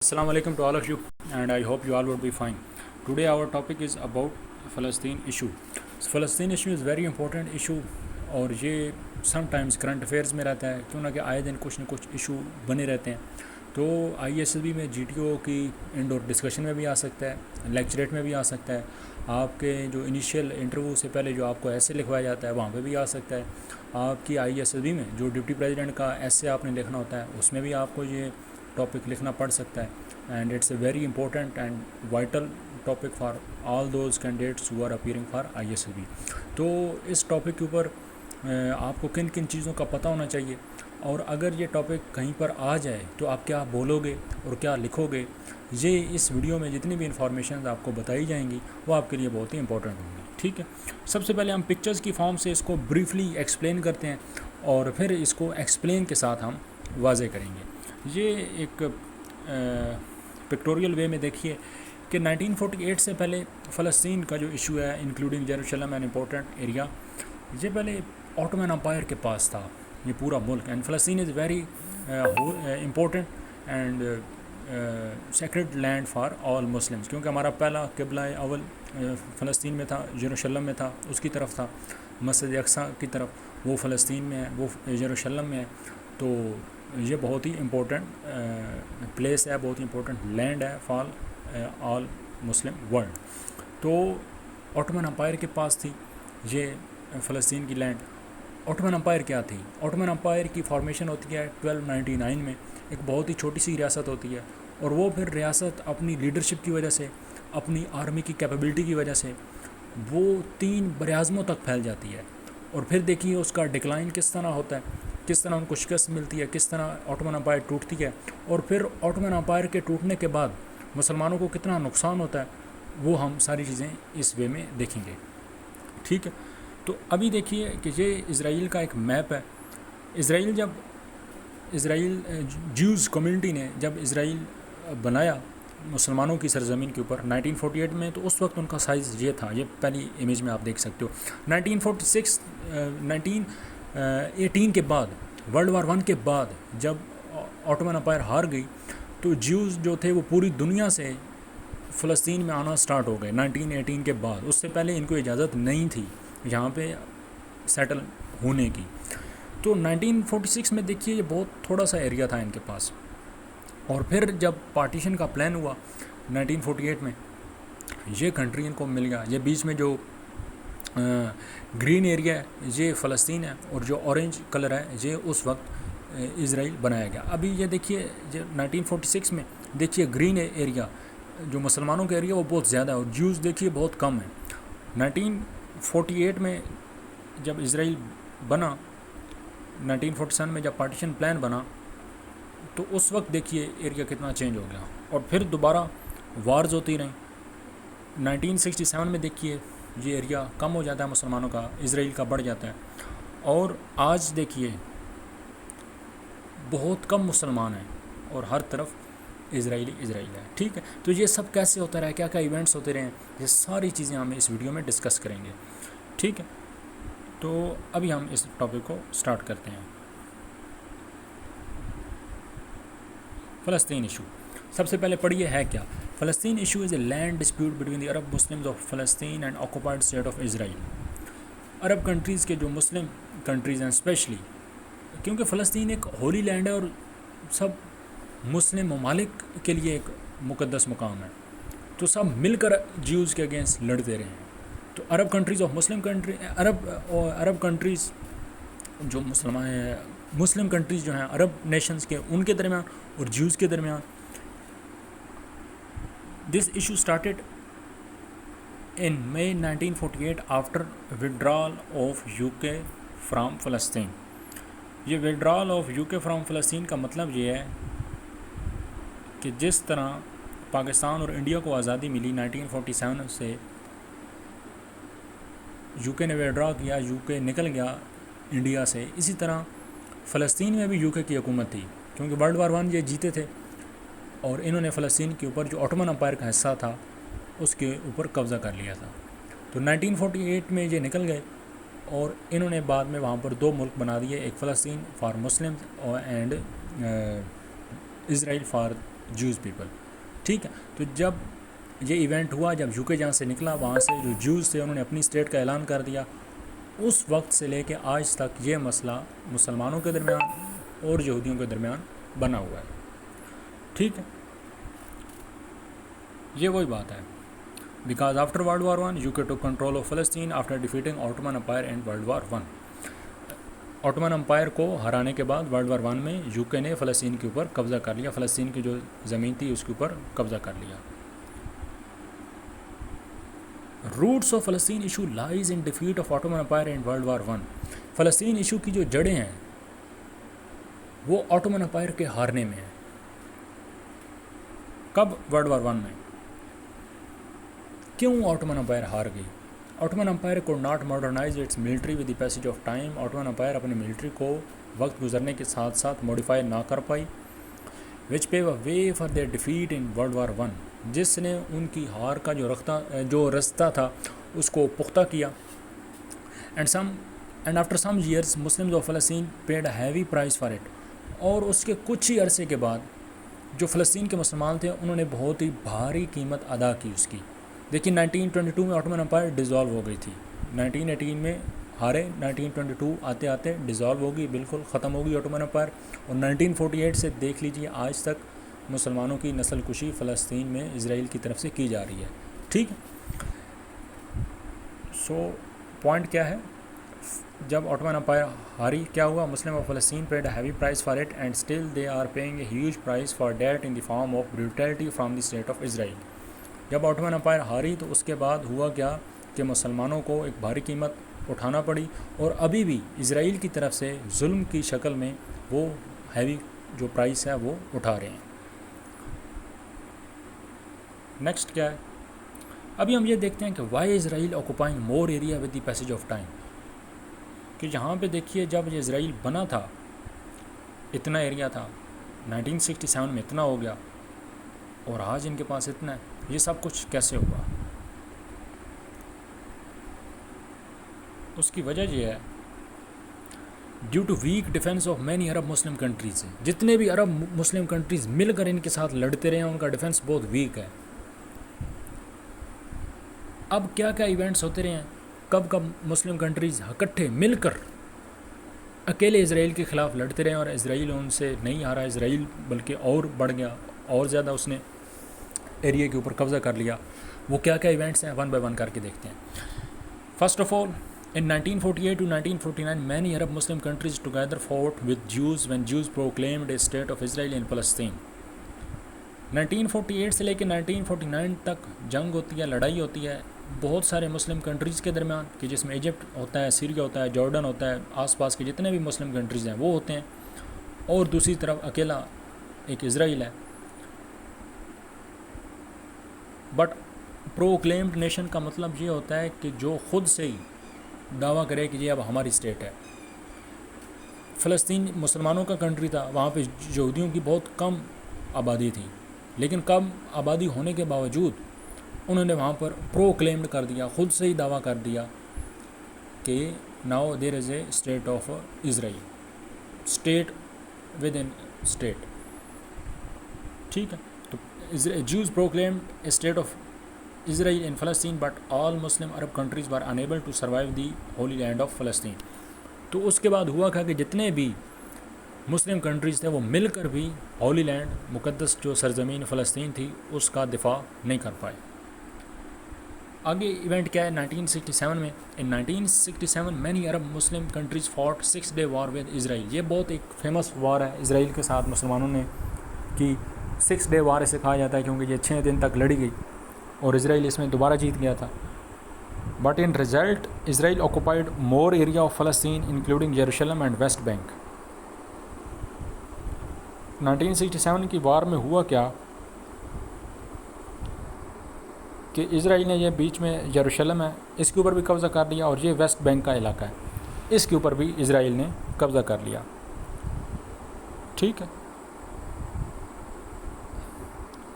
Assalamu alaikum to all of you, and I hope you all would be fine. Today our topic is about Palestine issue. So Palestine issue is very important issue اور یہ some times current affairs میں رہتا ہے کیوں نہ کہ آئے دن کچھ نہ کچھ ایشو بنے رہتے ہیں. تو آئی ایس ایل بی میں جی ٹی او کی انڈور ڈسکشن میں بھی آ سکتا ہے, لیکچریٹ میں بھی آ سکتا ہے, آپ کے جو انیشیل انٹرویو سے پہلے جو آپ کو ایسے لکھوایا جاتا ہے وہاں پہ بھی آ سکتا ہے. آپ کی آئی ایس ایل بی میں جو ڈپٹی پریزیڈنٹ کا ایسے آپ نے لکھنا ہوتا ہے اس میں بھی آپ کو یہ ٹاپک لکھنا پڑ سکتا ہے. And it's a very important and vital topic for all those candidates who are appearing for I S L B. تو اس ٹاپک کے اوپر آپ کو کن کن چیزوں کا پتہ ہونا چاہیے, اور اگر یہ ٹاپک کہیں پر آ جائے تو آپ کیا بولو گے اور کیا لکھو گے. یہ اس ویڈیو میں جتنی بھی انفارمیشنز آپ کو بتائی جائیں گی وہ آپ کے لیے بہت ہی امپورٹنٹ ہوں گی. ٹھیک ہے, سب سے پہلے ہم پکچرز کی فارم سے اس کو بریفلی ایکسپلین کرتے ہیں اور پھر اس کو ایکسپلین کے ساتھ ہم واضح کریں گے. یہ ایک پکٹوریل وے میں دیکھیے کہ 1948 سے پہلے فلسطین کا جو ایشو ہے انکلوڈنگ جیروشلم اینڈ امپورٹنٹ ایریا, یہ پہلے آٹومن امپائر کے پاس تھا یہ پورا ملک. اینڈ فلسطین is very important and sacred land for all Muslims, کیونکہ ہمارا پہلا قبلہ اول فلسطین میں تھا, جیروشلم میں تھا, اس کی طرف تھا. مسجد اقصیٰ کی طرف وہ فلسطین میں ہے, وہ جیروشلم میں ہے. تو یہ بہت ہی امپورٹنٹ پلیس ہے, بہت ہی امپورٹنٹ لینڈ ہے فار آل مسلم ورلڈ. تو آٹومن امپائر کے پاس تھی یہ فلسطین کی لینڈ. آٹومن امپائر کیا تھی؟ آٹومن امپائر کی فارمیشن ہوتی ہے 1299 میں, ایک بہت ہی چھوٹی سی ریاست ہوتی ہے, اور وہ پھر ریاست اپنی لیڈرشپ کی وجہ سے, اپنی آرمی کی کیپیبلٹی کی وجہ سے وہ 3 براعظموں تک پھیل جاتی ہے. اور پھر دیکھیے اس کا ڈکلائن کس طرح ہوتا ہے, کس طرح ان کو شکست ملتی ہے, کس طرح آٹومن امپائر ٹوٹتی ہے, اور پھر آٹومن امپائر کے ٹوٹنے کے بعد مسلمانوں کو کتنا نقصان ہوتا ہے, وہ ہم ساری چیزیں اس وے میں دیکھیں گے. ٹھیک ہے, تو ابھی دیکھیے کہ یہ اسرائیل کا ایک میپ ہے. اسرائیل جیوز کمیونٹی نے جب اسرائیل بنایا مسلمانوں کی سرزمین کے اوپر 1948 میں, تو اس وقت ان کا سائز یہ تھا. یہ پہلی امیج میں آپ دیکھ سکتے ہو. 1918 کے بعد, ورلڈ وار 1 کے بعد جب آٹومن امپائر ہار گئی, تو جیوز جو تھے وہ پوری دنیا سے فلسطین میں آنا سٹارٹ ہو گئے 1918 کے بعد. اس سے پہلے ان کو اجازت نہیں تھی یہاں پہ سیٹل ہونے کی. تو 1946 میں دیکھیے یہ بہت تھوڑا سا ایریا تھا ان کے پاس, اور پھر جب پارٹیشن کا پلان ہوا 1948 میں, یہ کنٹری ان کو مل گیا. یہ بیچ میں جو گرین ایریا ہے یہ فلسطین ہے, اور جو اورنج کلر ہے یہ اس وقت اسرائیل بنایا گیا. ابھی یہ دیکھیے 1946 میں دیکھیے گرین ایریا جو مسلمانوں کا ایریا وہ بہت زیادہ ہے, اور جیوز دیکھیے بہت کم ہے. 1948 میں جب اسرائیل بنا, 1947 میں جب پارٹیشن پلان بنا, تو اس وقت دیکھیے ایریا کتنا چینج ہو گیا, اور پھر دوبارہ وارز ہوتی رہیں. 1967 میں دیکھیے یہ ایریا کم ہو جاتا ہے مسلمانوں کا, اسرائیل کا بڑھ جاتا ہے, اور آج دیکھیے بہت کم مسلمان ہیں اور ہر طرف اسرائیل ہے. ٹھیک ہے, تو یہ سب کیسے ہوتا رہا, کیا کیا ایونٹس ہوتے رہے ہیں, یہ ساری چیزیں ہم اس ویڈیو میں ڈسکس کریں گے. ٹھیک ہے, تو ابھی ہم اس ٹاپک کو سٹارٹ کرتے ہیں. فلسطین ایشو سب سے پہلے پڑھیے ہے کیا. فلسطین issue is a land dispute between the Arab Muslims of فلسطین and occupied state of Israel. Arab countries کے جو مسلم کنٹریز ہیں اسپیشلی, کیونکہ فلسطین ایک ہولی لینڈ ہے اور سب مسلم ممالک کے لیے ایک مقدس مقام ہے, تو سب مل کر جیوز کے اگینسٹ لڑتے رہے ہیں. تو Arab countries of Muslim country, Arab countries جو مسلم کنٹریز جو ہیں عرب نیشنز کے, ان کے درمیان اور جیوز کے درمیان. This issue started in May 1948 after withdrawal of you کے فرام فلسطین. یہ withdrawal آف یو کے فرام فلسطین کا مطلب یہ ہے کہ جس طرح پاکستان اور انڈیا کو آزادی ملی 1947 سے, یو کے نے ویڈرا کیا, یو کے نکل گیا انڈیا سے, اسی طرح فلسطین میں بھی یو کے کی حکومت تھی, کیونکہ ورلڈ وار 1 یہ جیتے تھے, اور انہوں نے فلسطین کے اوپر جو آٹومن امپائر کا حصہ تھا اس کے اوپر قبضہ کر لیا تھا. تو 1948 میں یہ نکل گئے, اور انہوں نے بعد میں وہاں پر 2 ملک بنا دیے, ایک فلسطین for Muslim and Israel for Jews people. ٹھیک ہے, تو جب یہ ایونٹ ہوا, جب یو کے جہاں سے نکلا, وہاں سے جو جوز تھے انہوں نے اپنی اسٹیٹ کا اعلان کر دیا. اس وقت سے لے کے آج تک یہ مسئلہ مسلمانوں کے درمیان اور یہودیوں کے درمیان بنا ہوا ہے. ٹھیک ہے, یہ وہی بات ہے. Because after World War one U K to control of فلسطین after defeating Ottoman Empire and World War one. Ottoman Empire کو ہرانے کے بعد ورلڈ وار ون میں یو کے نے فلسطین کے اوپر قبضہ کر لیا, فلسطین کی جو زمین تھی اس کے اوپر قبضہ کر لیا. روٹس آف فلسطین issue lies in defeat of Ottoman Empire and World War one. فلسطین ایشو کی جو جڑیں ہیں وہ آٹومن امپائر کے ہارنے میں ہیں. کب؟ ورلڈ وار ون میں. کیوں آٹومن امپائر ہار گئی؟ آٹومن امپائر کو not modernize its military with the passage of time. Ottoman Empire اپنی ملٹری کو وقت گزرنے کے ساتھ ساتھ موڈیفائی نہ کر پائی. Which pave a way for their defeat in World War one, جس نے ان کی ہار کا جو رستہ تھا اس کو پختہ کیا. And after some years Muslims of فلسطین paid a heavy price for it. اور اس کے کچھ ہی عرصے کے بعد جو فلسطین کے مسلمان تھے انہوں نے بہت ہی بھاری قیمت ادا کی اس کی. دیکھیے 1922 میں آٹومن امپائر ڈیزالو ہو گئی تھی, 1918 میں ہارے, 1922 آتے آتے ڈیزالو ہوگی, بالکل ختم ہوگی آٹومن امپائر. اور 1948 سے دیکھ لیجیے آج تک مسلمانوں کی نسل کشی فلسطین میں اسرائیل کی طرف سے کی جا رہی ہے. ٹھیک. سو پوائنٹ کیا ہے, جب آٹومن امپائر ہاری کیا ہوا؟ مسلم آف فلسطین paid a heavy price for it and still they are paying a huge price for that in the form of brutality from the state of Israel. جب Ottoman umpire ہاری تو اس کے بعد ہوا کیا کہ مسلمانوں کو ایک بھاری قیمت اٹھانا پڑی, اور ابھی بھی اسرائیل کی طرف سے ظلم کی شکل میں وہ ہیوی جو پرائز ہے وہ اٹھا رہے ہیں. نیکسٹ کیا ہے؟ ابھی ہم یہ دیکھتے ہیں کہ why Israel occupying more area with the passage of time. کہ یہاں پہ دیکھیے جب یہ اسرائیل بنا تھا اتنا ایریا تھا, 1967 میں اتنا ہو گیا, اور آج ان کے پاس اتنا ہے. یہ سب کچھ کیسے ہوا؟ اس کی وجہ یہ ہے due to weak defence of many Arab Muslim countries. جتنے بھی عرب مسلم کنٹریز مل کر ان کے ساتھ لڑتے رہے ہیں ان کا ڈیفینس بہت ویک ہے. اب کیا کیا ایونٹس ہوتے رہے ہیں, کب کب مسلم کنٹریز اکٹھے مل کر اکیلے اسرائیل کے خلاف لڑتے رہے ہیں, اور اسرائیل ان سے نہیں ہارا, اسرائیل بلکہ اور بڑھ گیا, اور زیادہ اس نے ایریا کے اوپر قبضہ کر لیا. وہ کیا کیا ایونٹس ہیں ون بائی ون کر کے دیکھتے ہیں. First of all in 1948 to 1949 many Arab Muslim countries together fought with Jews when Jews proclaimed a state of Israel in Palestine. 1948 سے لے کے 1949 تک جنگ ہوتی ہے, لڑائی ہوتی ہے بہت سارے مسلم کنٹریز کے درمیان, کہ جس میں ایجپٹ ہوتا ہے, سیریا ہوتا ہے, جارڈن ہوتا ہے, آس پاس کے جتنے بھی مسلم کنٹریز ہیں وہ ہوتے ہیں, اور دوسری طرف اکیلا ایک اسرائیل ہے. بٹ پروکلیمڈ نیشن کا مطلب یہ ہوتا ہے کہ جو خود سے ہی دعویٰ کرے کہ یہ اب ہماری اسٹیٹ ہے. فلسطین مسلمانوں کا کنٹری تھا, وہاں پہ یہودیوں کی بہت کم آبادی تھی, لیکن کم آبادی ہونے کے باوجود انہوں نے وہاں پر پروکلیمڈ کر دیا, خود سے ہی دعویٰ کر دیا کہ now there is a state of Israel, state within state. ٹھیک ہے, تو Jews proclaimed a state of Israel in Palestine, but all Muslim Arab countries were unable to survive the holy land of Palestine. تو اس کے بعد ہوا کہ جتنے بھی مسلم کنٹریز تھے وہ مل کر بھی ہولی لینڈ, مقدس جو سرزمین فلسطین تھی, اس کا دفاع نہیں کر پائے. آگے ایونٹ کیا ہے 1967 میں. in 1967 many Arab Muslim countries fought 6-day war with Israel. یہ بہت ایک فیمس وار ہے اسرائیل کے ساتھ مسلمانوں نے کی, 6-day war اسے کہا جاتا ہے کیونکہ یہ 6 دن تک لڑی گئی اور اسرائیل اس میں دوبارہ جیت گیا تھا. But in result Israel occupied more area of فلسطین انکلوڈنگ یروشلم اینڈ ویسٹ بینک. 1967 کی وار میں ہوا کیا کہ اسرائیل نے یہ بیچ میں یروشلم ہے اس کے اوپر بھی قبضہ کر لیا, اور یہ ویسٹ بینک کا علاقہ ہے اس کے اوپر بھی اسرائیل نے قبضہ کر لیا. ٹھیک ہے,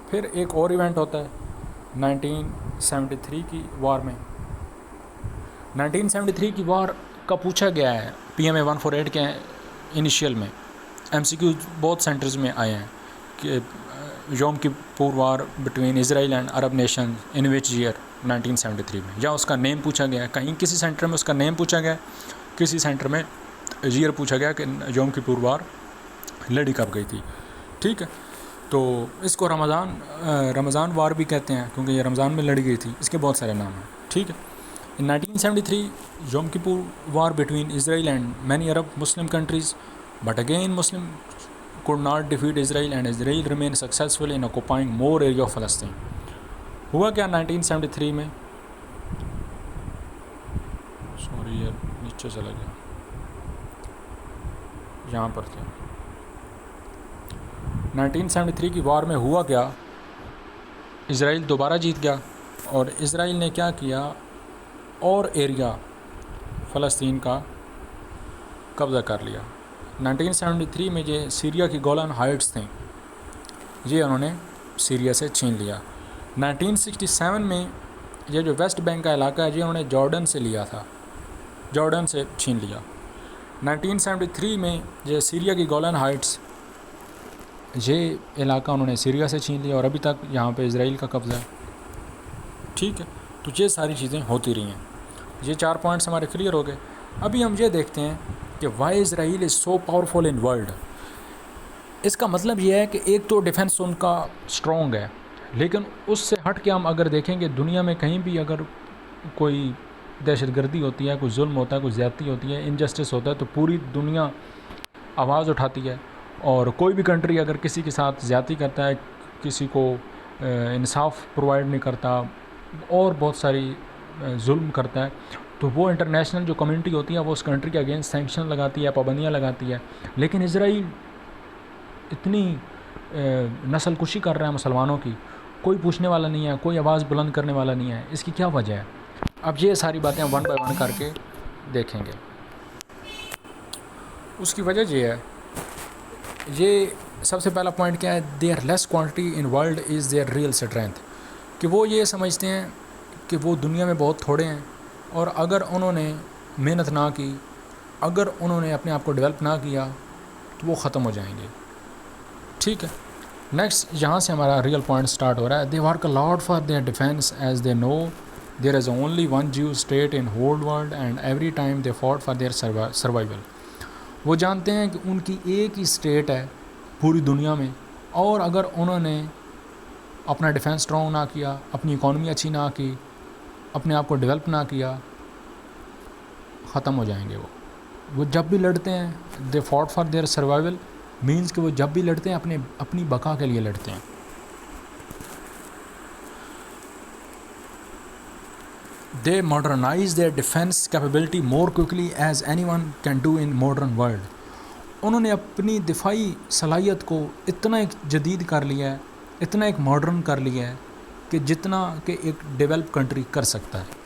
پھر ایک اور ایونٹ ہوتا ہے 1973 کی وار میں. 1973 کی وار کا پوچھا گیا ہے PMA 148 کے انیشیل میں, MCQ بہت سینٹرز میں آئے ہیں کہ Yom Kippur war between Israel and Arab nation in which year 1973 میں، یا اس کا نیم پوچھا گیا ہے، کہیں کسی سینٹر میں اس کا نیم پوچھا گیا ہے، کسی سینٹر میں ایئر پوچھا گیا کہ یوم کپور وار لڑی کب گئی تھی. ٹھیک ہے، تو اس کو رمضان وار بھی کہتے ہیں کیونکہ یہ رمضان میں لڑی گئی تھی. اس کے بہت سارے نام ہیں. ٹھیک ہے. In 1973, Yom Kippur War between Israel and many Arab Muslim countries, but again Muslim could not defeat Israel and Israel remained successful in occupying more area of Palestine. ہوا کیا 1973 میں؟ سوری یار نیچے چلا گیا، یہاں پر تھے. 1973 کی وار میں ہوا کیا؟ اسرائیل دوبارہ جیت گیا اور اسرائیل نے کیا کیا، اور ایریا فلسطین کا قبضہ کر لیا. 1973 میں یہ سیریا کی گولان ہائٹس تھیں، یہ انہوں نے سیریا سے چھین لیا. 1967 میں یہ جو ویسٹ بینک کا علاقہ ہے یہ انہوں نے جارڈن سے لیا تھا، جارڈن سے چھین لیا. 1973 میں یہ سیریا کی گولان ہائٹس، یہ علاقہ انہوں نے سیریا سے چھین لیا اور ابھی تک یہاں پہ اسرائیل کا قبضہ ہے. ٹھیک ہے، تو یہ ساری چیزیں ہوتی رہی ہیں. یہ 4 پوائنٹس ہمارے کلیئر ہو گئے. ابھی ہم یہ دیکھتے ہیں کہ why Israel is so powerful in world. اس کا مطلب یہ ہے کہ ایک تو ڈیفنس ان کا اسٹرانگ ہے، لیکن اس سے ہٹ کے ہم اگر دیکھیں کہ دنیا میں کہیں بھی اگر کوئی دہشت گردی ہوتی ہے، کوئی ظلم ہوتا ہے، کوئی زیادتی ہوتی ہے، انجسٹس ہوتا ہے، تو پوری دنیا آواز اٹھاتی ہے. اور کوئی بھی کنٹری اگر کسی کے ساتھ زیادتی کرتا ہے، کسی کو انصاف پرووائڈ نہیں کرتا اور بہت ساری ظلم کرتا ہے، تو وہ انٹرنیشنل جو کمیونٹی ہوتی ہے وہ اس کنٹری کے اگینسٹ سینکشن لگاتی ہے، پابندیاں لگاتی ہے. لیکن اسرائیل اتنی نسل کشی کر رہا ہے مسلمانوں کی، کوئی پوچھنے والا نہیں ہے، کوئی آواز بلند کرنے والا نہیں ہے. اس کی کیا وجہ ہے؟ اب یہ ساری باتیں ون بائی ون کر کے دیکھیں گے. اس کی وجہ یہ ہے، یہ سب سے پہلا پوائنٹ کیا ہے، their less quantity in world is their real strength. کہ وہ یہ سمجھتے ہیں کہ وہ دنیا میں بہت تھوڑے ہیں، اور اگر انہوں نے محنت نہ کی، اگر انہوں نے اپنے آپ کو ڈیولپ نہ کیا تو وہ ختم ہو جائیں گے. ٹھیک ہے. نیکسٹ یہاں سے ہمارا ریئل پوائنٹ سٹارٹ ہو رہا ہے. They work lot for their defence as they know there is only one Jew state in whole world and every time they fought for their survival. وہ جانتے ہیں کہ ان کی ایک ہی اسٹیٹ ہے پوری دنیا میں، اور اگر انہوں نے اپنا ڈیفینس اسٹرانگ نہ کیا، اپنی اکانومی اچھی نہ کی، اپنے آپ کو ڈیولپ نہ کیا، ختم ہو جائیں گے. وہ جب بھی لڑتے ہیں they fought for their survival, means کہ وہ جب بھی لڑتے ہیں اپنی بقا کے لیے لڑتے ہیں. They modernise their defence capability more quickly as any one can do in modern world. انہوں نے اپنی دفاعی صلاحیت کو اتنا ایک جدید کر لیا ہے، اتنا ایک ماڈرن کر لیا ہے کہ جتنا کہ ایک ڈیولپ کنٹری کر سکتا ہے.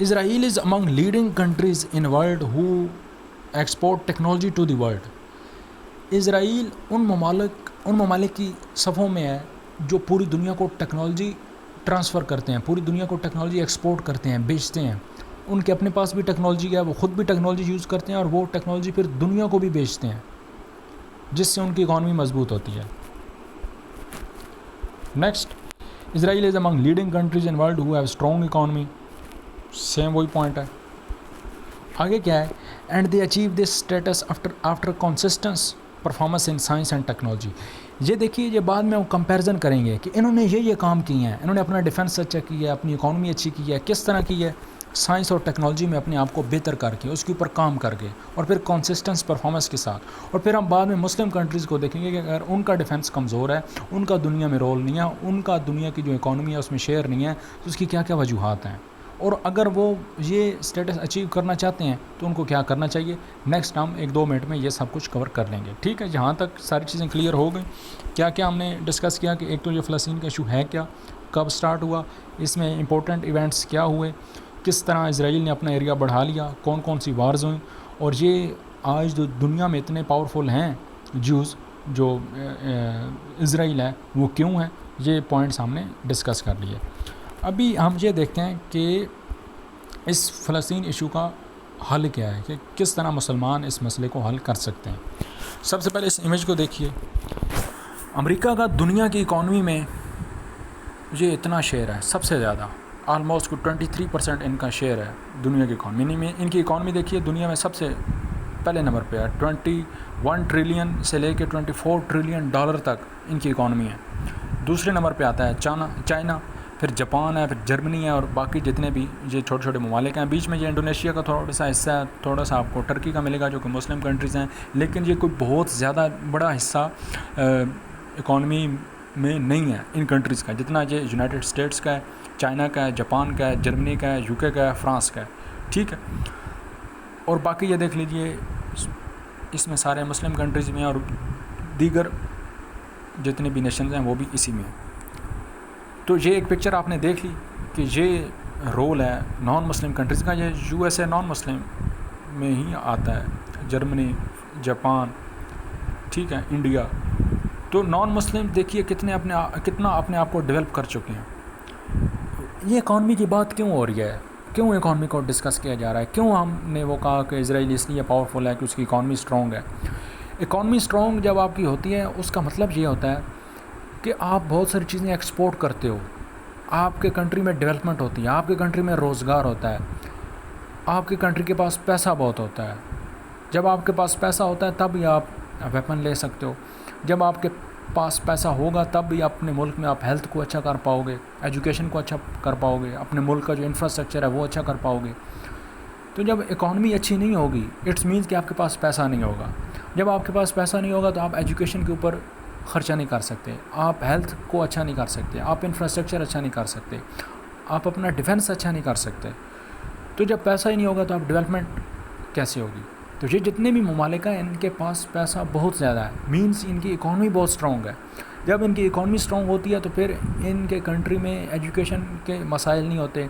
Israel is among leading countries in world who export technology to the world. اسرائیل ان ممالک کی صفوں میں ہے جو پوری دنیا کو ٹیکنالوجی ٹرانسفر کرتے ہیں، پوری دنیا کو ٹیکنالوجی ایکسپورٹ کرتے ہیں، بیچتے ہیں. ان کے اپنے پاس بھی ٹیکنالوجی ہے، وہ خود بھی ٹیکنالوجی یوز کرتے ہیں اور وہ ٹیکنالوجی پھر دنیا کو بھی بیچتے ہیں، جس سے ان کی اکانومی مضبوط ہوتی ہے. Next, Israel is among leading countries in world who have strong economy. Same وہی پوائنٹ ہے. آگے کیا ہے، and they achieve this status after consistence performance in science and technology. یہ دیکھیے، یہ بعد میں ہم کمپیریزن کریں گے کہ انہوں نے یہ کام کیے ہیں، انہوں نے اپنا ڈیفینس اچھا کیا ہے، اپنی اکانومی اچھی کی ہے، کس طرح کی ہے، سائنس اور ٹیکنالوجی میں اپنے آپ کو بہتر کر کے، اس کے اوپر کام کر کے، اور پھر کنسسٹنس پرفارمنس کے ساتھ. اور پھر ہم بعد میں مسلم کنٹریز کو دیکھیں گے کہ اگر ان کا ڈیفینس کمزور ہے، ان کا دنیا میں رول نہیں ہے، ان کا دنیا کی جو اکانومی ہے اس میں شیئر نہیں ہے، تو اس کی کیا کیا وجوہات ہیں، اور اگر وہ یہ اسٹیٹس اچیو کرنا چاہتے ہیں تو ان کو کیا کرنا چاہیے. نیکسٹ ہم 1-2 منٹ میں یہ سب کچھ کور کر لیں گے. ٹھیک ہے، یہاں تک ساری چیزیں کلیئر ہو گئیں. کیا کیا ہم نے ڈسکس کیا کہ ایک تو یہ فلسطین کا ایشو ہے کیا، کب سٹارٹ ہوا، اس میں امپورٹنٹ ایونٹس کیا ہوئے، کس طرح اسرائیل نے اپنا ایریا بڑھا لیا، کون کون سی وارز ہوئیں، اور یہ آج جو دنیا میں اتنے پاورفل ہیں جوز جو اسرائیل ہے وہ کیوں ہیں. یہ پوائنٹس ہم نے ڈسکس کر لیے. ابھی ہم یہ دیکھتے ہیں کہ اس فلسطین ایشو کا حل کیا ہے، کہ کس طرح مسلمان اس مسئلے کو حل کر سکتے ہیں. سب سے پہلے اس امیج کو دیکھیے. امریکہ کا دنیا کی اکانومی میں یہ اتنا شیئر ہے، سب سے زیادہ، آلموسٹ 23% ان کا شیئر ہے دنیا کی اکانومی میں. ان کی اکانومی دیکھیے دنیا میں سب سے پہلے نمبر پہ ہے. 21 ٹریلین سے لے کے 24 ٹریلین ڈالر تک ان کی اکانومی ہے. دوسرے نمبر پہ آتا ہے چائنا، پھر جاپان ہے، پھر جرمنی ہے، اور باقی جتنے بھی یہ چھوٹے چھوٹے ممالک ہیں. بیچ میں یہ انڈونیشیا کا تھوڑا سا حصہ ہے، تھوڑا سا آپ کو ٹرکی کا ملے گا جو کہ مسلم کنٹریز ہیں، لیکن یہ کوئی بہت زیادہ بڑا حصہ اکانومی میں نہیں ہے ان کنٹریز کا، جتنا یہ یونائٹڈ اسٹیٹس کا ہے، چائنا کا ہے، جاپان کا ہے، جرمنی کا ہے، یو کے کا ہے، فرانس کا ہے. ٹھیک ہے. اور باقی یہ دیکھ لیجئے اس میں سارے مسلم کنٹریز میں، اور دیگر جتنے بھی نیشنز ہیں وہ بھی اسی میں ہیں. تو یہ ایک پکچر آپ نے دیکھ لی کہ یہ رول ہے نان مسلم کنٹریز کا. یہ یو ایس اے نان مسلم میں ہی آتا ہے، جرمنی، جاپان، ٹھیک ہے، انڈیا. تو نان مسلم دیکھیے کتنا اپنے آپ کو ڈیولپ کر چکے ہیں. یہ اکانومی کی بات کیوں ہو رہی ہے؟ کیوں اکانومی کو ڈسکس کیا جا رہا ہے؟ کیوں ہم نے وہ کہا کہ اسرائیل اس لیے پاورفل ہے کہ اس کی اکانومی اسٹرانگ ہے؟ اکانومی اسٹرانگ جب آپ کی ہوتی ہے اس کا مطلب یہ ہوتا ہے کہ آپ بہت ساری چیزیں ایکسپورٹ کرتے ہو، آپ کے کنٹری میں ڈیولپمنٹ ہوتی ہے، آپ کے کنٹری میں روزگار ہوتا ہے، آپ کی کنٹری کے پاس پیسہ بہت ہوتا ہے. جب آپ کے پاس پیسہ ہوتا ہے تب ہی آپ ویپن لے سکتے ہو. جب آپ کے پاس پیسہ ہوگا تب بھی اپنے ملک میں آپ ہیلتھ کو اچھا کر پاؤ گے، ایجوکیشن کو اچھا کر پاؤ گے، اپنے ملک کا جو انفراسٹرکچر ہے وہ اچھا کر پاؤ گے. تو جب اکانومی اچھی نہیں ہوگی اٹس مینس کہ آپ کے پاس پیسہ نہیں ہوگا. جب آپ کے پاس پیسہ نہیں ہوگا تو آپ ایجوکیشن کے اوپر خرچہ نہیں کر سکتے، آپ ہیلتھ کو اچھا نہیں کر سکتے، آپ انفراسٹرکچر اچھا نہیں کر سکتے، آپ اپنا ڈیفنس اچھا نہیں کر سکتے. تو جب پیسہ ہی نہیں ہوگا تو آپ ڈیولپمنٹ کیسے ہوگی؟ تو یہ جتنے بھی ممالک ہیں ان کے پاس پیسہ بہت زیادہ ہے، مینس ان کی اکانومی بہت اسٹرانگ ہے. جب ان کی اکانومی اسٹرانگ ہوتی ہے تو پھر ان کے کنٹری میں ایجوکیشن کے مسائل نہیں ہوتے،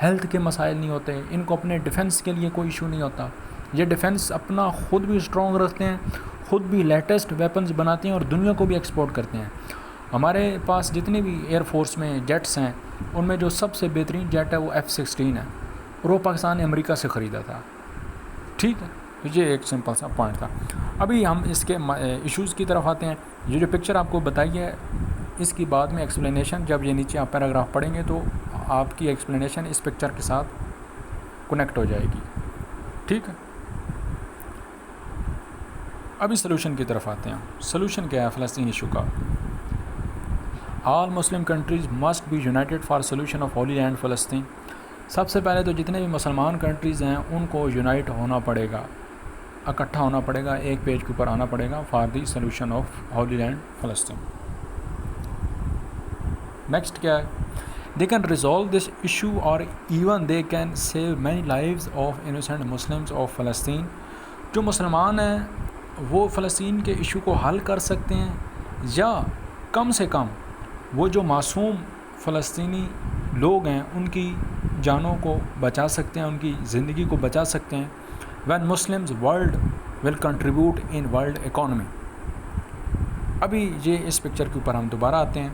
ہیلتھ کے مسائل نہیں ہوتے، ان کو اپنے ڈیفنس کے لیے کوئی ایشو نہیں ہوتا. یہ ڈیفنس اپنا خود بھی اسٹرانگ رکھتے ہیں، خود بھی لیٹسٹ ویپنز بناتے ہیں اور دنیا کو بھی ایکسپورٹ کرتے ہیں. ہمارے پاس جتنے بھی ایئر فورس میں جیٹس ہیں ان میں جو سب سے بہترین جیٹ ہے وہ F-16 ہے، اور وہ پاکستان نے امریکہ سے خریدا تھا. ٹھیک ہے، یہ ایک سمپل سا پوائنٹ تھا. ابھی ہم اس کے ایشوز کی طرف آتے ہیں. یہ جو پکچر آپ کو بتائی ہے اس کی بعد میں ایکسپلینیشن، جب یہ نیچے آپ پیراگراف پڑھیں گے تو آپ کی ایکسپلینیشن اس پکچر کے ساتھ کنیکٹ ہو جائے گی. ٹھیک ہے. ابھی سلوشن کی طرف آتے ہیں. سلوشن کیا ہے فلسطین ایشو کا؟ All Muslim countries must be united for solution of holy land فلسطین. سب سے پہلے تو جتنے بھی مسلمان کنٹریز ہیں ان کو یونائٹ ہونا پڑے گا، اکٹھا ہونا پڑے گا، ایک پیج کے اوپر آنا پڑے گا for the solution of holy land فلسطین. نیکسٹ کیا ہے؟ They can resolve this issue اور even they can save many lives of innocent Muslims of فلسطین. جو مسلمان ہیں وہ فلسطین کے ایشو کو حل کر سکتے ہیں، یا کم سے کم وہ جو معصوم فلسطینی لوگ ہیں ان کی جانوں کو بچا سکتے ہیں، ان کی زندگی کو بچا سکتے ہیں. when Muslims world will contribute in world economy. ابھی یہ اس پکچر کے اوپر ہم دوبارہ آتے ہیں.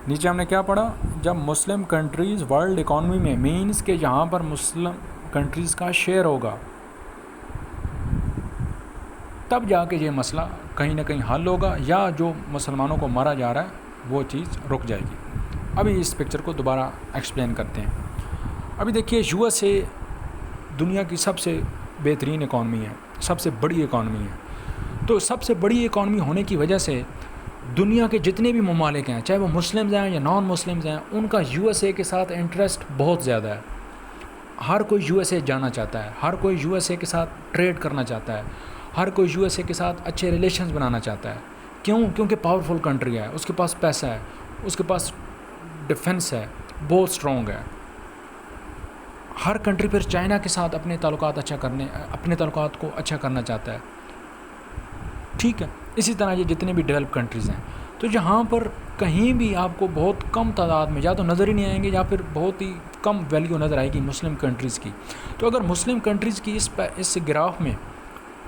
نیچے ہم نے کیا پڑھا؟ جب مسلم کنٹریز ورلڈ اکانومی میں، مینس کہ یہاں پر مسلم کنٹریز کا شیئر ہوگا تب جا کے یہ مسئلہ کہیں نہ کہیں حل ہوگا، یا جو مسلمانوں کو مارا جا رہا ہے وہ چیز رک جائے گی. ابھی اس پکچر کو دوبارہ ایکسپلین کرتے ہیں. ابھی دیکھیے یو ایس اے دنیا کی سب سے بہترین اکانومی ہے، سب سے بڑی اکانومی ہے. تو سب سے بڑی اکانومی ہونے کی وجہ سے دنیا کے جتنے بھی ممالک ہیں، چاہے وہ مسلمز ہیں یا نان مسلمز ہیں، ان کا یو ایس اے کے ساتھ انٹرسٹ بہت زیادہ ہے. ہر کوئی یو ایس اے جانا چاہتا ہے، ہر کوئی یو ایس اے کے ساتھ ٹریڈ کرنا چاہتا ہے، ہر کوئی یو ایس اے کے ساتھ اچھے ریلیشنز بنانا چاہتا ہے. کیوں؟ کیونکہ پاورفل کنٹری ہے، اس کے پاس پیسہ ہے، اس کے پاس ڈیفنس ہے، بہت اسٹرانگ ہے. ہر کنٹری پھر چائنا کے ساتھ اپنے تعلقات کو اچھا کرنا چاہتا ہے. ٹھیک ہے. اسی طرح یہ جتنے بھی ڈیولپ کنٹریز ہیں، تو یہاں پر کہیں بھی آپ کو بہت کم تعداد میں یا تو نظر ہی نہیں آئیں گے یا پھر بہت ہی کم ویلیو نظر آئے گی مسلم کنٹریز کی. تو اگر مسلم کنٹریز کی اس گراف میں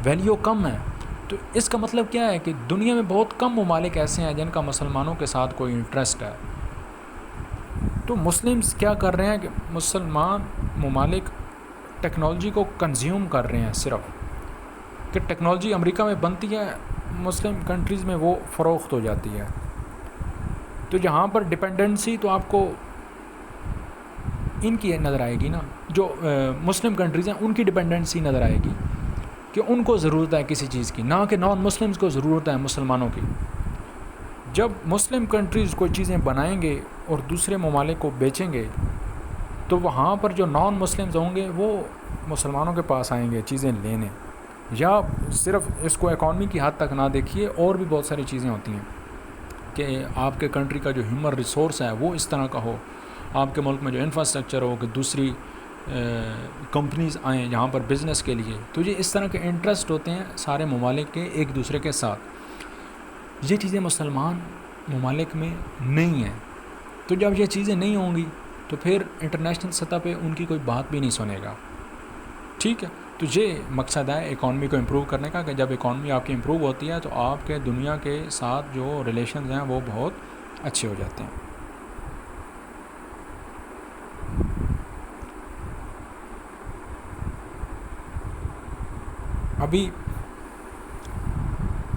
ویلیو کم ہے تو اس کا مطلب کیا ہے کہ دنیا میں بہت کم ممالک ایسے ہیں جن کا مسلمانوں کے ساتھ کوئی انٹرسٹ ہے. تو مسلمز کیا کر رہے ہیں کہ مسلمان ممالک ٹیکنالوجی کو کنزیوم کر رہے ہیں صرف. کہ ٹیکنالوجی امریکہ میں بنتی ہے، مسلم کنٹریز میں وہ فروخت ہو جاتی ہے. تو جہاں پر ڈپینڈنسی تو آپ کو ان کی نظر آئے گی نا، جو مسلم کنٹریز ہیں ان کی ڈپینڈنسی نظر آئے گی کہ ان کو ضرورت ہے کسی چیز کی، نہ کہ نان مسلمز کو ضرورت ہے مسلمانوں کی. جب مسلم کنٹریز کوئی چیزیں بنائیں گے اور دوسرے ممالک کو بیچیں گے تو وہاں پر جو نان مسلمز ہوں گے وہ مسلمانوں کے پاس آئیں گے چیزیں لینے. یا صرف اس کو اکانومی کی حد تک نہ دیکھیے، اور بھی بہت ساری چیزیں ہوتی ہیں کہ آپ کے کنٹری کا جو ہیومن ریسورس ہے وہ اس طرح کا ہو، آپ کے ملک میں جو انفراسٹرکچر ہو کہ دوسری کمپنیز آئیں یہاں پر بزنس کے لیے. تو یہ اس طرح کے انٹرسٹ ہوتے ہیں سارے ممالک کے ایک دوسرے کے ساتھ. یہ چیزیں مسلمان ممالک میں نہیں ہیں. تو جب یہ چیزیں نہیں ہوں گی تو پھر انٹرنیشنل سطح پہ ان کی کوئی بات بھی نہیں سنے گا. ٹھیک ہے، تو یہ مقصد ہے اکانومی کو امپروو کرنے کا، کہ جب اکانومی آپ کی امپروو ہوتی ہے تو آپ کے دنیا کے ساتھ جو ریلیشنز ہیں وہ بہت اچھے ہو جاتے ہیں. ابھی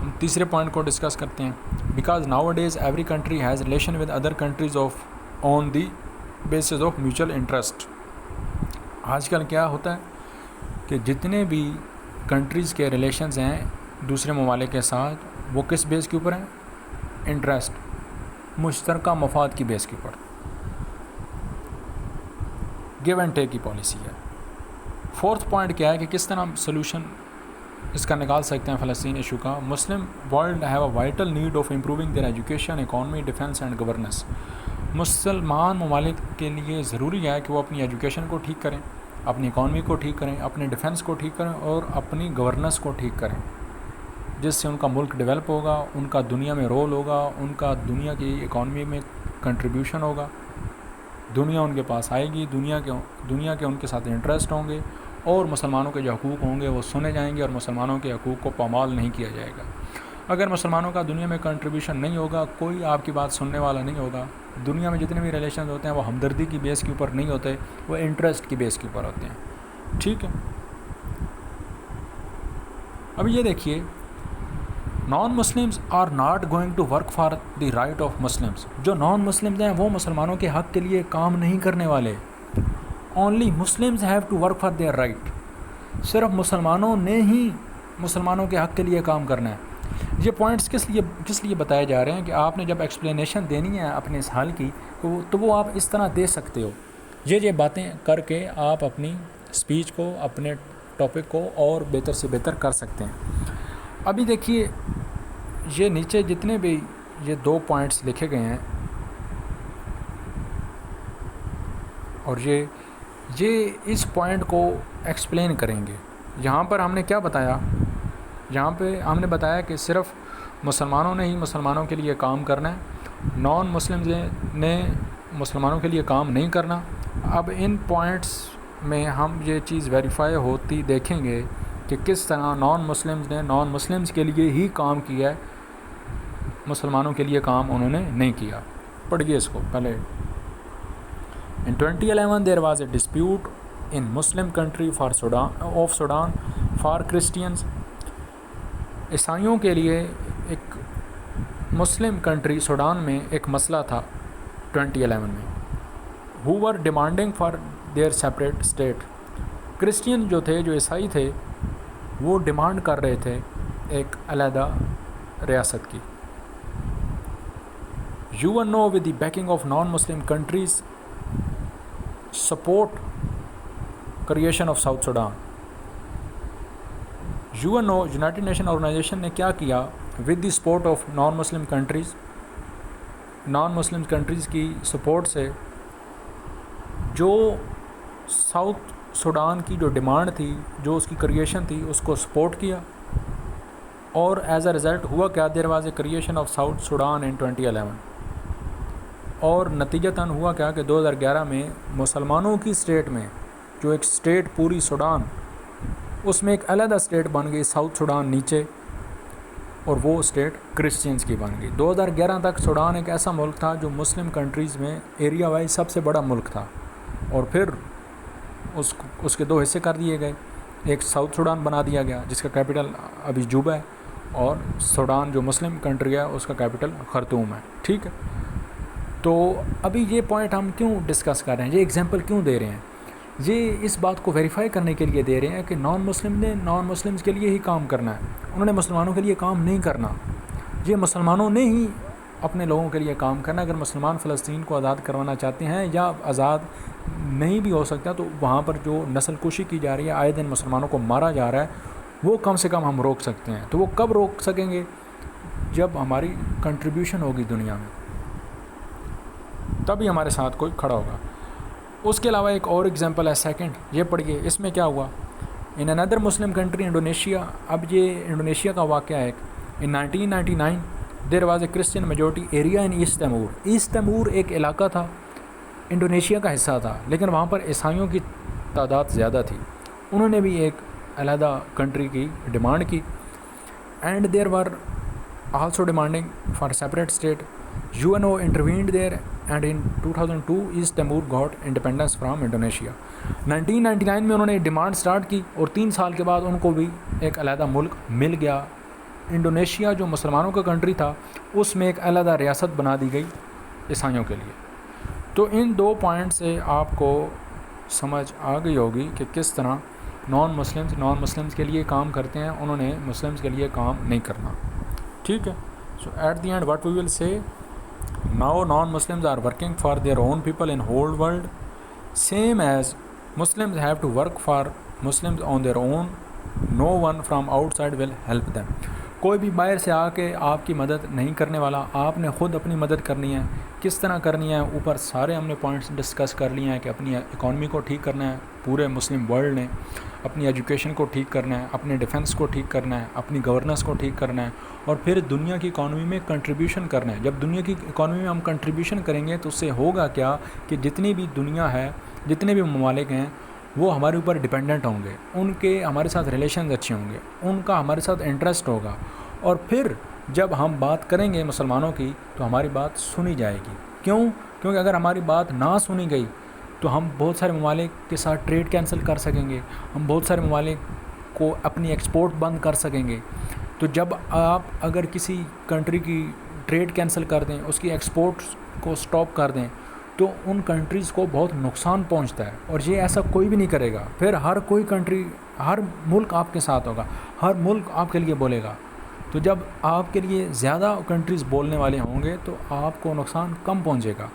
ہم تیسرے پوائنٹ کو ڈسکس کرتے ہیں. Because nowadays every country has relation with other countries of on the basis of mutual interest. آج کل کیا ہوتا ہے کہ جتنے بھی کنٹریز کے ریلیشنز ہیں دوسرے ممالک کے ساتھ وہ کس بیس کے اوپر ہیں؟ انٹرسٹ، مشترکہ مفاد کی بیس کے اوپر. گیو اینڈ ٹیک کی پالیسی ہے. فورتھ پوائنٹ کیا ہے کہ کس طرح سلوشن اس کا نکال سکتے ہیں فلسطین ایشو کا. Muslim world have a vital need of improving their education, economy, defence and governance. مسلمان ممالک کے لیے ضروری ہے کہ وہ اپنی ایجوکیشن کو ٹھیک کریں، اپنی اکانومی کو ٹھیک کریں، اپنے ڈیفنس کو ٹھیک کریں اور اپنی گورننس کو ٹھیک کریں، جس سے ان کا ملک ڈیولپ ہوگا، ان کا دنیا میں رول ہوگا، ان کا دنیا کی اکانومی میں کنٹریبیوشن ہوگا، دنیا ان کے پاس آئے گی، دنیا کے ان کے ساتھ انٹرسٹ ہوں گے، اور مسلمانوں کے جو حقوق ہوں گے وہ سنے جائیں گے اور مسلمانوں کے حقوق کو پامال نہیں کیا جائے گا. اگر مسلمانوں کا دنیا میں کنٹریبیوشن نہیں ہوگا، کوئی آپ کی بات سننے والا نہیں ہوگا. دنیا میں جتنے بھی ریلیشنز ہوتے ہیں وہ ہمدردی کی بیس کے اوپر نہیں ہوتے، وہ انٹرسٹ کی بیس کے اوپر ہوتے ہیں. ٹھیک ہے، اب یہ دیکھیے، non Muslims are not going to work for the right of Muslims. جو نان مسلمز ہیں وہ مسلمانوں کے حق کے لیے کام نہیں کرنے والے. Only Muslims have to work for their right. صرف مسلمانوں نے ہی مسلمانوں کے حق کے لیے کام کرنا ہے. یہ پوائنٹس کس لیے بتائے جا رہے ہیں کہ آپ نے جب ایکسپلینیشن دینی ہے اپنے اس حل کی تو وہ آپ اس طرح دے سکتے ہو. یہ باتیں کر کے آپ اپنی اسپیچ کو، اپنے ٹاپک کو اور بہتر سے بہتر کر سکتے ہیں. ابھی دیکھیے، یہ نیچے جتنے بھی یہ 2 پوائنٹس لکھے گئے ہیں اور یہ اس پوائنٹ کو ایکسپلین کریں گے. یہاں پر ہم نے کیا بتایا؟ یہاں پہ ہم نے بتایا کہ صرف مسلمانوں نے ہی مسلمانوں کے لیے کام کرنا ہے، نان مسلمز نے مسلمانوں کے لیے کام نہیں کرنا. اب ان پوائنٹس میں ہم یہ چیز ویریفائی ہوتی دیکھیں گے کہ کس طرح نان مسلمز نے نان مسلمز کے لیے ہی کام کیا ہے، مسلمانوں کے لیے کام انہوں نے نہیں کیا. پڑھیے اس کو پہلے. In 2011 there was a dispute in Muslim country of Sudan for Christians. عیسائیوں کے لیے ایک مسلم کنٹری سوڈان میں ایک مسئلہ تھا 2011 میں. who were demanding for their separate state. Christian جو تھے، جو عیسائی تھے، وہ ڈیمانڈ کر رہے تھے ایک علیحدہ ریاست کی. UNO with the backing of non-Muslim countries support creation of South Sudan. UNO United Nation Organization نے کیا کیا؟ with the support of non-Muslim countries، non Muslim countries کی سپورٹ سے جو ساؤتھ سوڈان کی جو ڈیمانڈ تھی، جو اس کی کریشن تھی، اس کو سپورٹ کیا. اور ایز اے رزلٹ ہوا کیا؟ There was a creation of South Sudan in 2011. اور نتیجتاً ہوا کیا کہ 2011 میں مسلمانوں کی اسٹیٹ میں، جو ایک اسٹیٹ پوری سوڈان، اس میں ایک علیحدہ اسٹیٹ بن گئی ساؤتھ سوڈان نیچے، اور وہ اسٹیٹ کرسچینز کی بن گئی. 2011 تک سوڈان ایک ایسا ملک تھا جو مسلم کنٹریز میں ایریا وائز سب سے بڑا ملک تھا، اور پھر اس کے 2 حصے کر دیے گئے. ایک ساؤتھ سوڈان بنا دیا گیا جس کا کیپٹل ابھی جوبا ہے، اور سوڈان جو مسلم کنٹری ہے اس کا کیپٹل خرطوم ہے. ٹھیک ہے، تو ابھی یہ پوائنٹ ہم کیوں ڈسکس کر رہے ہیں، یہ ایگزامپل کیوں دے رہے ہیں؟ یہ اس بات کو ویریفائی کرنے کے لیے دے رہے ہیں کہ نان مسلم نے نان مسلمز کے لیے ہی کام کرنا ہے، انہوں نے مسلمانوں کے لیے کام نہیں کرنا. یہ مسلمانوں نے ہی اپنے لوگوں کے لیے کام کرنا. اگر مسلمان فلسطین کو آزاد کروانا چاہتے ہیں یا آزاد نہیں بھی ہو سکتا تو وہاں پر جو نسل کشی کی جا رہی ہے، آئے دن مسلمانوں کو مارا جا رہا ہے، وہ کم سے کم ہم روک سکتے ہیں. تو وہ کب روک سکیں گے؟ جب ہماری کنٹریبیوشن ہوگی دنیا میں، تبھی ہمارے ساتھ کوئی کھڑا ہوگا. اس کے علاوہ ایک اور ایگزامپل ہے سیکنڈ، یہ پڑھیے. اس میں کیا ہوا؟ ان اندر مسلم کنٹری انڈونیشیا. اب یہ انڈونیشیا کا واقعہ ہے. In 1999 there was a Christian majority area in East Timor. East Timor ایک علاقہ تھا، انڈونیشیا کا حصہ تھا، لیکن وہاں پر عیسائیوں کی تعداد زیادہ تھی. انہوں نے بھی ایک علیحدہ کنٹری کی ڈیمانڈ کی. And there were also demanding for separate state. UNO intervened there and in 2002 East Timor got independence from Indonesia. 1999 میں انہوں نے ڈیمانڈ سٹارٹ کی اور 3 سال کے بعد ان کو بھی ایک علیحدہ ملک مل گیا. انڈونیشیا جو مسلمانوں کا کنٹری تھا اس میں ایک علیحدہ ریاست بنا دی گئی عیسائیوں کے لیے. تو ان 2 پوائنٹ سے آپ کو سمجھ آ گئی ہوگی کہ کس طرح نان مسلمز کے لیے کام کرتے ہیں، انہوں نے مسلمز کے لیے کام نہیں کرنا. ٹھیک ہے. So at the end what we will say, now non-Muslims are working for their own people in whole world, same as Muslims have to work for Muslims on their own. No one from outside will help them. کوئی بھی باہر سے آ کے آپ کی مدد نہیں کرنے والا، آپ نے خود اپنی مدد کرنی ہے. کس طرح کرنی ہے؟ اوپر سارے ہم نے پوائنٹس ڈسکس کر لیے ہیں کہ اپنی اکانومی کو ٹھیک کرنا ہے پورے مسلم ورلڈ نے، اپنی ایجوکیشن کو ٹھیک کرنا ہے، اپنے ڈیفنس کو ٹھیک کرنا ہے، اپنی گورننس کو ٹھیک کرنا ہے، اور پھر دنیا کی اکانومی میں کنٹریبیوشن کرنا ہے. جب دنیا کی اکانومی میں ہم کنٹریبیوشن کریں گے تو اس سے ہوگا کیا کہ جتنی بھی دنیا ہے، جتنے بھی ممالک ہیں، وہ ہمارے اوپر ڈیپینڈنٹ ہوں گے، ان کے ہمارے ساتھ ریلیشنز اچھے ہوں گے، ان کا ہمارے ساتھ انٹرسٹ ہوگا. اور پھر جب ہم بات کریں گے مسلمانوں کی تو ہماری بات سنی جائے گی. کیونکہ اگر ہماری بات نہ سنی گئی تو ہم بہت سارے ممالک کے ساتھ ٹریڈ کینسل کر سکیں گے، ہم بہت سارے ممالک کو اپنی ایکسپورٹ بند کر سکیں گے. تو جب آپ اگر کسی کنٹری کی ٹریڈ کینسل کر دیں، اس کی ایکسپورٹس کو سٹاپ کر دیں، تو ان کنٹریز کو بہت نقصان پہنچتا ہے. اور یہ ایسا کوئی بھی نہیں کرے گا. پھر ہر کوئی کنٹری، ہر ملک آپ کے ساتھ ہوگا، ہر ملک آپ کے لیے بولے گا. تو جب آپ کے لیے زیادہ کنٹریز بولنے والے ہوں گے تو آپ کو نقصان کم پہنچے گا.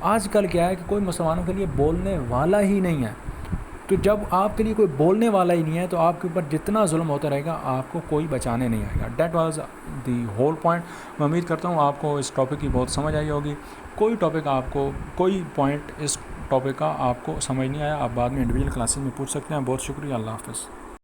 آج کل کیا ہے کہ کوئی مسلمانوں کے لیے بولنے والا ہی نہیں ہے. تو جب آپ کے لیے کوئی بولنے والا ہی نہیں ہے تو آپ کے اوپر جتنا ظلم ہوتا رہے گا آپ کو کوئی بچانے نہیں آئے گا. That was the whole point. میں امید کرتا ہوں آپ کو اس ٹاپک کی بہت سمجھ آئی ہوگی. کوئی ٹاپک آپ کو، کوئی پوائنٹ اس ٹاپک کا آپ کو سمجھ نہیں آیا، آپ بعد میں انڈیویجول کلاسز میں پوچھ سکتے ہیں. بہت شکریہ. اللہ حافظ.